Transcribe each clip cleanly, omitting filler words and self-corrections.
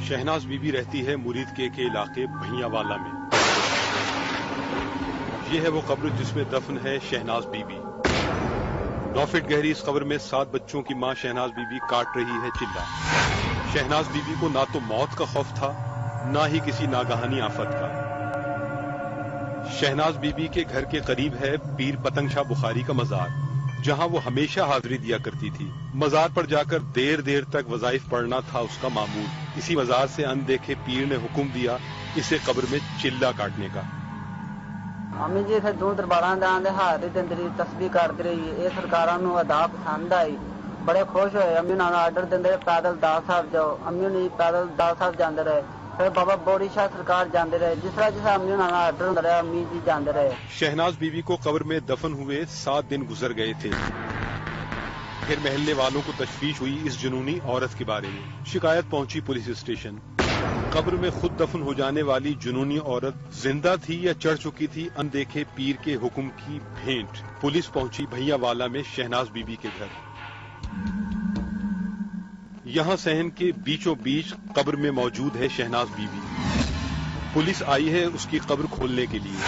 शहनाज बीबी रहती है मुरीदके के इलाके भैयावाला में। ये है वो कब्र जिसमें दफन है शहनाज बीबी। 9 फीट गहरी इस कब्र में 7 बच्चों की मां शहनाज बीबी काट रही है चिल्ला। शहनाज बीबी को ना तो मौत का खौफ था, ना ही किसी नागहानी आफत का। शहनाज बीबी के घर के करीब है पीर पतंग शाह बुखारी का मजार, जहां वो हमेशा हाजिरी दिया करती थी। मजार पर जाकर देर देर तक वज़ाइफ पढ़ना था उसका मामूल। इसी मजार से अनदेखे पीर ने हुक्म दिया इसे कब्र में चिल्ला काटने का। अम्मी जी इत्थे दूर दरबारां दे आंदे हाज़री दिंदी रही, तस्बीह करदी रही। ये सरकारां नूं अदा पसंद आई, बड़े खुश होए। अम्मी नाल आर्डर दिंदे पैदल दाल साहब जाओ। अम्मी ने पैदल दाल साहब जांदे रहे। फिर बाबा बोरी शाह सरकार जांदे रहे। जिस तरह अम्मी नाल आर्डर हुंदा रहा अम्मी जी जांदे रहे। शहनाज बीबी को कब्र में दफन हुए 7 दिन गुजर गए थे। फिर महल्ले वालों को तशवीश हुई इस जुनूनी औरत के बारे में। शिकायत पहुंची पुलिस स्टेशन। कब्र में खुद दफन हो जाने वाली जुनूनी औरत जिंदा थी या चढ़ चुकी थी अनदेखे पीर के हुक्म की भेंट। पुलिस पहुंची भैयावाला में शहनाज बीबी के घर। यहाँ सहन के बीचों बीच कब्र में मौजूद है शहनाज बीबी। पुलिस आई है उसकी कब्र खोलने के लिए।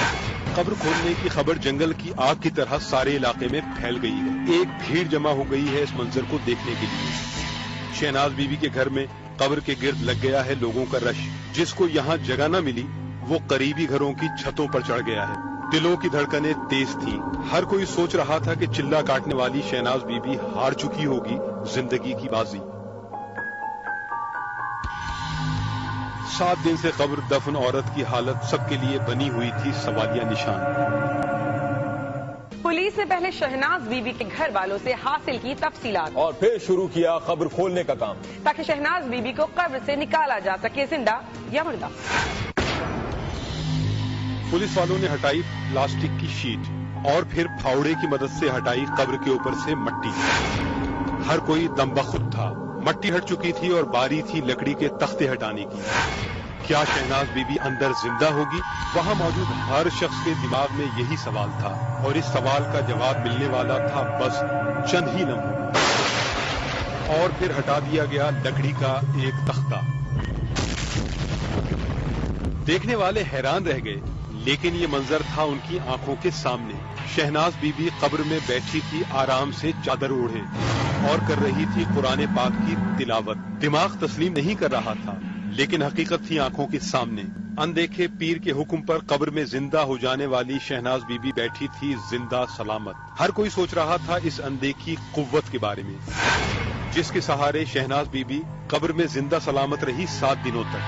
कब्र खोलने की खबर जंगल की आग की तरह सारे इलाके में फैल गई है। एक भीड़ जमा हो गई है इस मंजर को देखने के लिए। शहनाज बीबी के घर में कब्र के गिर्द लग गया है लोगों का रश। जिसको यहाँ जगह न मिली वो करीबी घरों की छतों पर चढ़ गया है। दिलों की धड़कनें तेज थीं। हर कोई सोच रहा था कि चिल्ला काटने वाली शहनाज बीबी हार चुकी होगी जिंदगी की बाजी। 7 दिन से कब्र दफन औरत की हालत सबके लिए बनी हुई थी सवालिया निशान। पुलिस ने पहले शहनाज बीबी के घर वालों से हासिल की तफसीलात और फिर शुरू किया कब्र खोलने का काम, ताकि शहनाज बीबी को कब्र से निकाला जा सके जिंदा या मुर्दा। पुलिस वालों ने हटाई प्लास्टिक की शीट और फिर फावड़े की मदद से हटाई कब्र के ऊपर से मट्टी। हर कोई दमबख्त था। मट्टी हट चुकी थी और बारी थी लकड़ी के तख्ते हटाने की। क्या शहनाज बीबी अंदर जिंदा होगी? वहां मौजूद हर शख्स के दिमाग में यही सवाल था और इस सवाल का जवाब मिलने वाला था बस चंद ही लम्हों में। और फिर हटा दिया गया लकड़ी का एक तख्ता। देखने वाले हैरान रह गए, लेकिन ये मंजर था उनकी आंखों के सामने। शहनाज बीबी कब्र में बैठी थी आराम से चादर ओढ़े और कर रही थी कुरान पाक की तिलावत। दिमाग तस्लीम नहीं कर रहा था, लेकिन हकीकत थी आंखों के सामने। अनदेखे पीर के हुक्म पर कब्र में जिंदा हो जाने वाली शहनाज बीबी बैठी थी जिंदा सलामत। हर कोई सोच रहा था इस अनदेखी कुव्वत के बारे में, जिसके सहारे शहनाज बीबी कब्र में जिंदा सलामत रही 7 दिनों तक।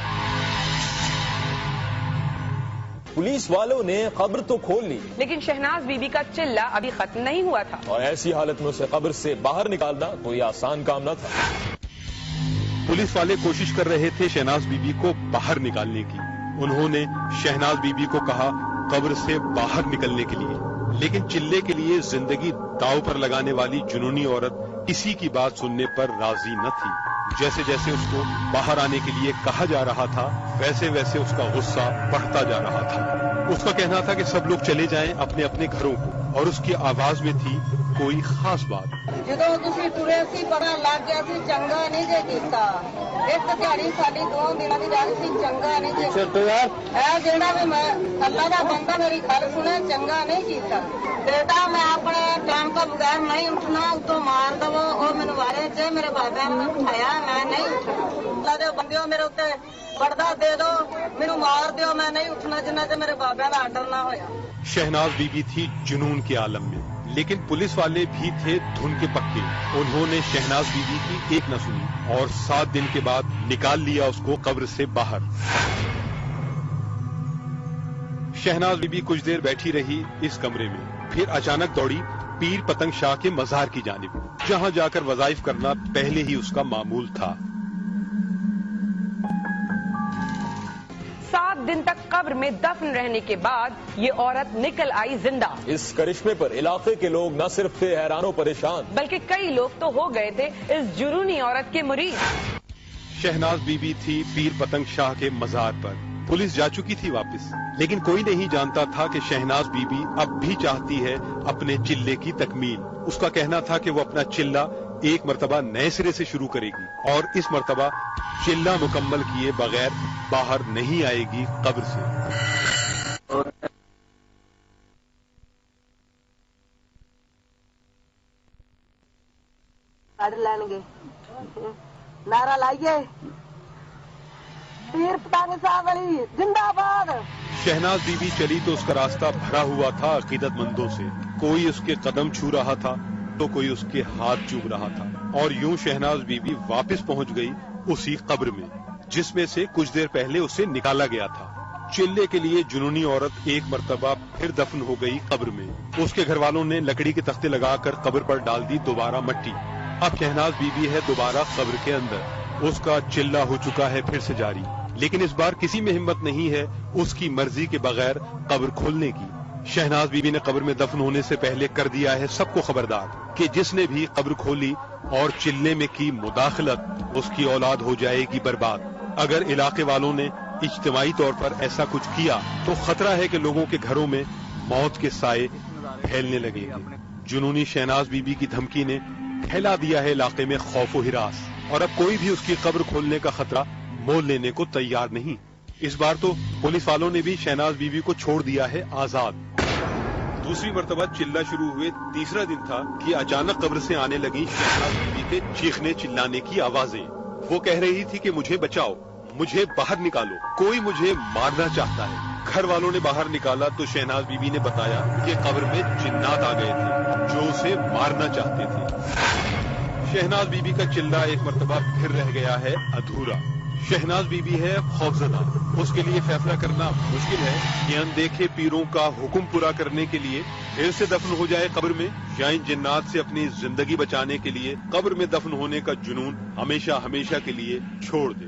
पुलिस वालों ने कब्र तो खोल ली, लेकिन शहनाज बीबी का चिल्ला अभी खत्म नहीं हुआ था। और ऐसी हालत में उसे कब्र से बाहर निकालना कोई आसान काम न था। पुलिस वाले कोशिश कर रहे थे शहनाज बीबी को बाहर निकालने की। उन्होंने शहनाज बीबी को कहा कब्र से बाहर निकलने के लिए, लेकिन चिल्ले के लिए जिंदगी दांव पर लगाने वाली जुनूनी औरत किसी की बात सुनने पर राजी न थी। जैसे जैसे उसको बाहर आने के लिए कहा जा रहा था, वैसे वैसे उसका गुस्सा बढ़ता जा रहा था। उसका कहना था कि सब लोग चले जाएं अपने अपने घरों को, और उसकी आवाज में थी कोई खास बात। ਜਦੋਂ ਤੁਸੀਂ ਤੁਰੇ ਸੀ ਪਤਾ ਲੱਗ ਗਿਆ ਸੀ ਚੰਗਾ ਨਹੀਂ ਜੇ ਕੀਤਾ। ਇੱਕ ਦਿਹਾੜੀ ਸਾਡੀ 2 ਦਿਨਾਂ ਦੀ ਗੱਲ ਸੀ, ਚੰਗਾ ਨਹੀਂ ਜੇ ਕੀਤਾ। ਇਹ ਜਿਹੜਾ ਵੀ ਮੈਂ ਅੱਲਾ ਦਾ ਬੰਦਾ ਮੇਰੀ ਗੱਲ ਸੁਣੇ, ਚੰਗਾ ਨਹੀਂ ਕੀਤਾ। ਬੇਟਾ ਮੈਂ ਆਪਣੇ ਟਾਈਮ ਤੋਂ ਬਗੈਰ ਨਹੀਂ ਉੱਠਣਾ, ਉਤੋਂ ਮਾਰ ਦਵੋ ਉਹ ਮੈਨੂੰ ਵਾਰੇ ਚ ਮੇਰੇ ਬਾਬਿਆਂ ਨੇ ਉਠਾਇਆ, ਮੈਂ ਨਹੀਂ ਉੱਠਣਾ। ਅੱਲਾ ਦੇ ਬੰਦਿਓ ਮੇਰੇ ਉੱਤੇ ਪਰਦਾ ਦੇ ਦਿਓ, ਮੈਨੂੰ ਮਾਰ ਦਿਓ, ਮੈਂ ਨਹੀਂ ਉੱਠਣਾ ਜਿੰਨਾ ਚਿਰ ਮੇਰੇ ਬਾਬਿਆਂ ਦਾ ਆਰਡਰ ਨਾ ਹੋਇਆ। शहनाज बीबी थी जुनून के आलम में, लेकिन पुलिस वाले भी थे धुन के पक्के। उन्होंने शहनाज बीबी की एक न सुनी और 7 दिन के बाद निकाल लिया उसको कब्र से बाहर। शहनाज बीबी कुछ देर बैठी रही इस कमरे में, फिर अचानक दौड़ी पीर पतंग शाह के मजार की जानिब, जहां जाकर वज़ाइफ करना पहले ही उसका मामूल था। 7 दिन तक कब्र में दफन रहने के बाद ये औरत निकल आई जिंदा। इस करिश्मे पर इलाके के लोग न सिर्फ थे हैरान परेशान, बल्कि कई लोग तो हो गए थे इस जुनूनी औरत के मुरीद। शहनाज बीबी थी पीर पतंग शाह के मजार पर। पुलिस जा चुकी थी वापस, लेकिन कोई नहीं जानता था कि शहनाज बीबी अब भी चाहती है अपने चिल्ले की तकमील। उसका कहना था कि वो अपना चिल्ला एक मर्तबा नए सिरे से शुरू करेगी और इस मर्तबा चिल्ला मुकम्मल किए बगैर बाहर नहीं आएगी कब्र से। नारा लाइए, पीर पतानी साहब अली जिंदाबाद। शहनाज बीबी चली तो उसका रास्ता भरा हुआ था अकीदतमंदों से। कोई उसके कदम छू रहा था तो कोई उसके हाथ चूम रहा था और यूं शहनाज बीबी वापस पहुंच गई उसी कब्र में जिसमें से कुछ देर पहले उसे निकाला गया था। चिल्ले के लिए जुनूनी औरत एक मर्तबा फिर दफन हो गई कब्र में। उसके घर वालों ने लकड़ी के तख्ते लगाकर कब्र पर डाल दी दोबारा मट्टी। अब शहनाज बीबी है दोबारा कब्र के अंदर। उसका चिल्ला हो चुका है फिर से जारी, लेकिन इस बार किसी में हिम्मत नहीं है उसकी मर्जी के बगैर कब्र खोलने की। शहनाज बीबी ने कब्र में दफन होने से पहले कर दिया है सबको खबरदार कि जिसने भी कब्र खोली और चिल्ले में की मुदाखलत उसकी औलाद हो जाएगी बर्बाद। अगर इलाके वालों ने इज्तिमाई तौर पर ऐसा कुछ किया तो खतरा है कि लोगों के घरों में मौत के साए फैलने लगेंगे। जुनूनी शहनाज बीबी की धमकी ने फैला दिया है इलाके में खौफ व हिरास और अब कोई भी उसकी कब्र खोलने का खतरा मोल लेने को तैयार नहीं। इस बार तो पुलिस वालों ने भी शहनाज बीबी को छोड़ दिया है आजाद। दूसरी मर्तबा चिल्ला शुरू हुए तीसरा दिन था कि अचानक कब्र से आने लगी शहनाज बीबी के चीखने चिल्लाने की आवाजें। वो कह रही थी कि मुझे बचाओ, मुझे बाहर निकालो, कोई मुझे मारना चाहता है। घर वालों ने बाहर निकाला तो शहनाज बीबी ने बताया कि कब्र में जिन्नात आ गए थे जो उसे मारना चाहते थे। शहनाज बीबी का चिल्ला एक मर्तबा फिर रह गया है अधूरा। शहनाज बीबी है खौफजदा, उसके लिए फैसला करना मुश्किल है कि अनदेखे पीरों का हुक्म पूरा करने के लिए फिर से दफन हो जाए कब्र में या इन जिन्नात से अपनी जिंदगी बचाने के लिए कब्र में दफन होने का जुनून हमेशा हमेशा के लिए छोड़ दे।